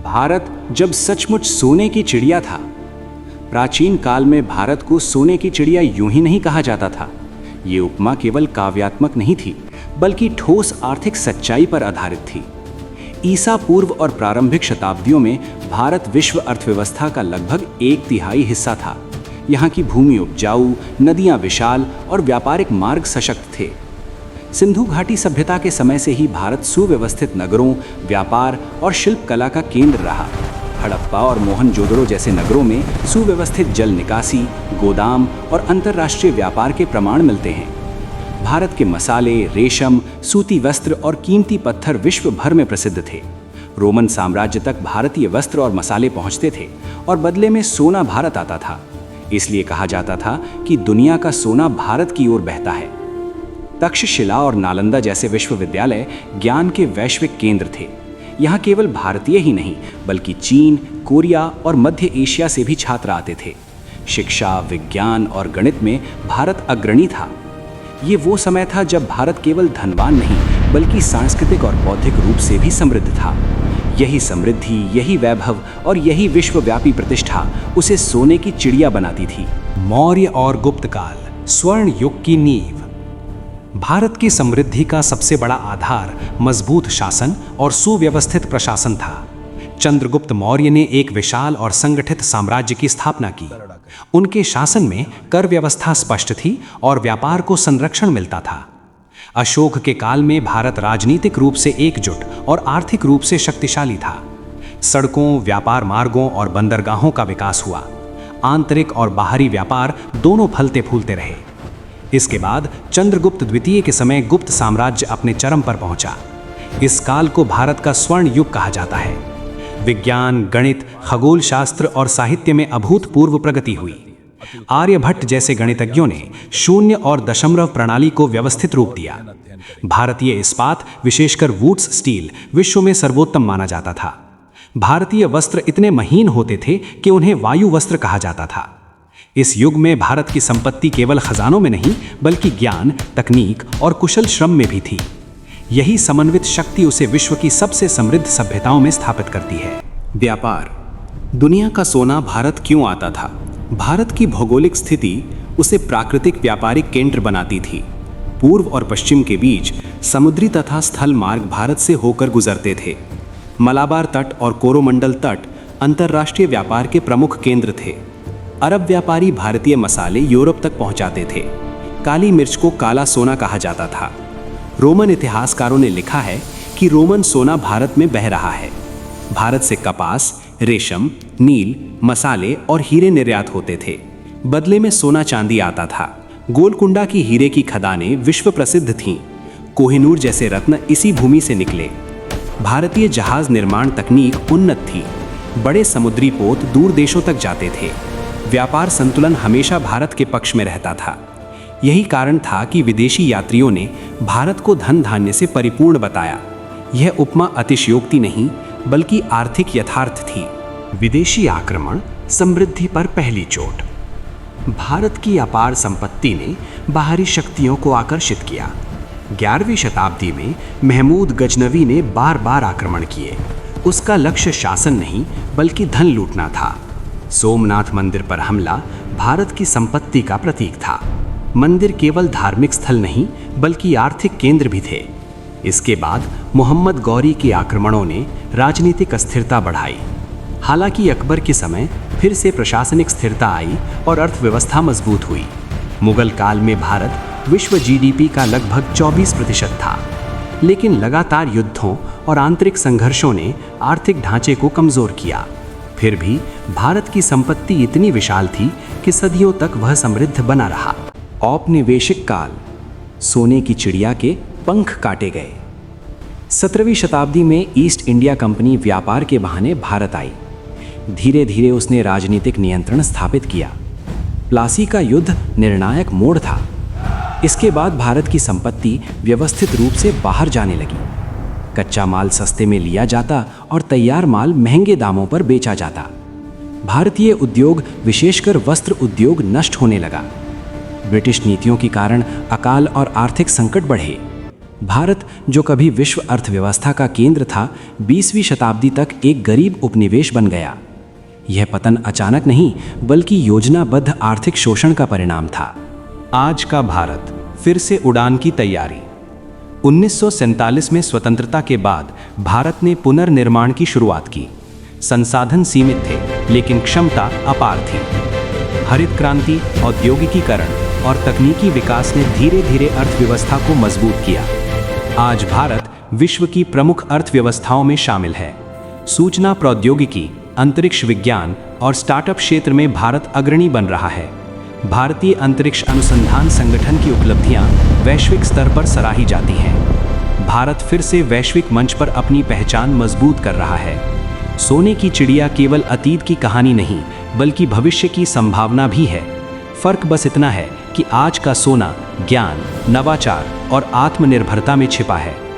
भारत जब सचमुच सोने की चिड़िया था। प्राचीन काल में भारत को सोने की चिड़िया यूं ही नहीं कहा जाता था। ये उपमा केवल काव्यात्मक नहीं थी, बल्कि ठोस आर्थिक सच्चाई पर आधारित थी। ईसा पूर्व और प्रारंभिक शताब्दियों में भारत विश्व अर्थव्यवस्था का लगभग 1/3 हिस्सा था। यहाँ की भूमि उपजाऊ, नदियाँ विशाल और व्यापारिक मार्ग सशक्त थे। सिंधु घाटी सभ्यता के समय से ही भारत सुव्यवस्थित नगरों, व्यापार और शिल्प कला का केंद्र रहा। हड़प्पा और मोहनजोदड़ो जैसे नगरों में सुव्यवस्थित जल निकासी, गोदाम और अंतर्राष्ट्रीय व्यापार के प्रमाण मिलते हैं। भारत के मसाले, रेशम, सूती वस्त्र और कीमती पत्थर विश्व भर में प्रसिद्ध थे। रोमन साम्राज्य तक भारतीय वस्त्र और मसाले पहुंचते थे और बदले में सोना भारत आता था। इसलिए कहा जाता था कि दुनिया का सोना भारत की ओर बहता है। तक्षशिला और नालंदा जैसे विश्वविद्यालय ज्ञान के वैश्विक केंद्र थे। यहाँ केवल भारतीय ही नहीं, बल्कि चीन, कोरिया और मध्य एशिया से भी छात्र आते थे। शिक्षा, विज्ञान और गणित में भारत अग्रणी था। ये वो समय था जब भारत केवल धनवान नहीं, बल्कि सांस्कृतिक और बौद्धिक रूप से भी समृद्ध था। यही समृद्धि, यही वैभव और यही विश्वव्यापी प्रतिष्ठा उसे सोने की चिड़िया बनाती थी। मौर्य और गुप्त काल, स्वर्ण युग की नींव। भारत की समृद्धि का सबसे बड़ा आधार मजबूत शासन और सुव्यवस्थित प्रशासन था। चंद्रगुप्त मौर्य ने एक विशाल और संगठित साम्राज्य की स्थापना की। उनके शासन में कर व्यवस्था स्पष्ट थी और व्यापार को संरक्षण मिलता था। अशोक के काल में भारत राजनीतिक रूप से एकजुट और आर्थिक रूप से शक्तिशाली था। सड़कों, व्यापार मार्गों और बंदरगाहों का विकास हुआ। आंतरिक और बाहरी व्यापार दोनों फलते फूलते रहे। इसके बाद चंद्रगुप्त द्वितीय के समय गुप्त साम्राज्य अपने चरम पर पहुंचा। इस काल को भारत का स्वर्ण युग कहा जाता है। विज्ञान, गणित, खगोल शास्त्र और साहित्य में अभूतपूर्व प्रगति हुई। आर्यभट्ट जैसे गणितज्ञों ने शून्य और दशमलव प्रणाली को व्यवस्थित रूप दिया। भारतीय इस्पात, विशेषकर वुड्स स्टील, विश्व में सर्वोत्तम माना जाता था। भारतीय वस्त्र इतने महीन होते थे कि उन्हें वायु वस्त्र कहा जाता था। इस युग में भारत की संपत्ति केवल खजानों में नहीं, बल्कि ज्ञान, तकनीक और कुशल श्रम में भी थी। यही समन्वित शक्ति उसे विश्व की सबसे समृद्ध सभ्यताओं में स्थापित करती है। व्यापार। दुनिया का सोना भारत क्यों आता था? भारत की भौगोलिक स्थिति उसे प्राकृतिक व्यापारिक केंद्र बनाती थी। पूर्व और पश्चिम के बीच समुद्री तथा स्थल मार्ग भारत से होकर गुजरते थे। मलाबार तट और कोरोमंडल तट अंतर्राष्ट्रीय व्यापार के प्रमुख केंद्र थे। अरब व्यापारी भारतीय मसाले यूरोप तक पहुंचाते थे। काली मिर्च को काला सोना कहा जाता था। रोमन इतिहासकारों ने लिखा है कि रोमन सोना भारत में बह रहा है। भारत से कपास, रेशम, नील, मसाले और हीरे निर्यात होते थे। बदले में सोना चांदी आता था। गोलकुंडा की हीरे की खदानें विश्व प्रसिद्ध थीं। कोहिनूर जैसे रत्न इसी भूमि से निकले। भारतीय जहाज निर्माण तकनीक उन्नत थी। बड़े समुद्री पोत दूर देशों तक जाते थे। व्यापार संतुलन हमेशा भारत के पक्ष में रहता था। यही कारण था कि विदेशी यात्रियों ने भारत को धन धान्य से परिपूर्ण बताया। यह उपमा अतिशयोक्ति नहीं, बल्कि आर्थिक यथार्थ थी। विदेशी आक्रमण, समृद्धि पर पहली चोट। भारत की अपार संपत्ति ने बाहरी शक्तियों को आकर्षित किया। 11वीं शताब्दी में महमूद गजनवी ने बार बार आक्रमण किए। उसका लक्ष्य शासन नहीं, बल्कि धन लूटना था। सोमनाथ मंदिर पर हमला भारत की संपत्ति का प्रतीक था। मंदिर केवल धार्मिक स्थल नहीं, बल्कि आर्थिक केंद्र भी थे। इसके बाद मोहम्मद गौरी के आक्रमणों ने राजनीतिक अस्थिरता बढ़ाई। हालांकि अकबर के समय फिर से प्रशासनिक स्थिरता आई और अर्थव्यवस्था मजबूत हुई। मुगल काल में भारत विश्व जीडीपी का लगभग 24% था। लेकिन लगातार युद्धों और आंतरिक संघर्षों ने आर्थिक ढांचे को कमजोर किया। फिर भी भारत की संपत्ति इतनी विशाल थी कि सदियों तक वह समृद्ध बना रहा। औपनिवेशिक काल। सोने की चिड़िया के पंख काटे गए। 17वीं शताब्दी में ईस्ट इंडिया कंपनी व्यापार के बहाने भारत आई। धीरे धीरे उसने राजनीतिक नियंत्रण स्थापित किया। प्लासी का युद्ध निर्णायक मोड़ था। इसके बाद भारत की संपत्ति व्यवस्थित रूप से बाहर जाने लगी। कच्चा माल सस्ते में लिया जाता और तैयार माल महंगे दामों पर बेचा जाता। भारतीय उद्योग, विशेषकर वस्त्र उद्योग, नष्ट होने लगा। ब्रिटिश नीतियों के कारण अकाल और आर्थिक संकट बढ़े। भारत, जो कभी विश्व अर्थव्यवस्था का केंद्र था, 20वीं शताब्दी तक एक गरीब उपनिवेश बन गया। यह पतन अचानक नहीं, बल्कि योजनाबद्ध आर्थिक शोषण का परिणाम था। आज का भारत, फिर से उड़ान की तैयारी। 1947 में स्वतंत्रता के बाद भारत ने पुनर्निर्माण की शुरुआत की। संसाधन सीमित थे, लेकिन क्षमता अपार थी। हरित क्रांति, औद्योगिकीकरण और तकनीकी विकास ने धीरे धीरे अर्थव्यवस्था को मजबूत किया। आज भारत विश्व की प्रमुख अर्थव्यवस्थाओं में शामिल है। सूचना प्रौद्योगिकी, अंतरिक्ष विज्ञान और स्टार्टअप क्षेत्र में भारत अग्रणी बन रहा है। भारतीय अंतरिक्ष अनुसंधान संगठन की उपलब्धियां वैश्विक स्तर पर सराही जाती हैं। भारत फिर से वैश्विक मंच पर अपनी पहचान मजबूत कर रहा है। सोने की चिड़िया केवल अतीत की कहानी नहीं, बल्कि भविष्य की संभावना भी है। फर्क बस इतना है कि आज का सोना ज्ञान, नवाचार और आत्मनिर्भरता में छिपा है।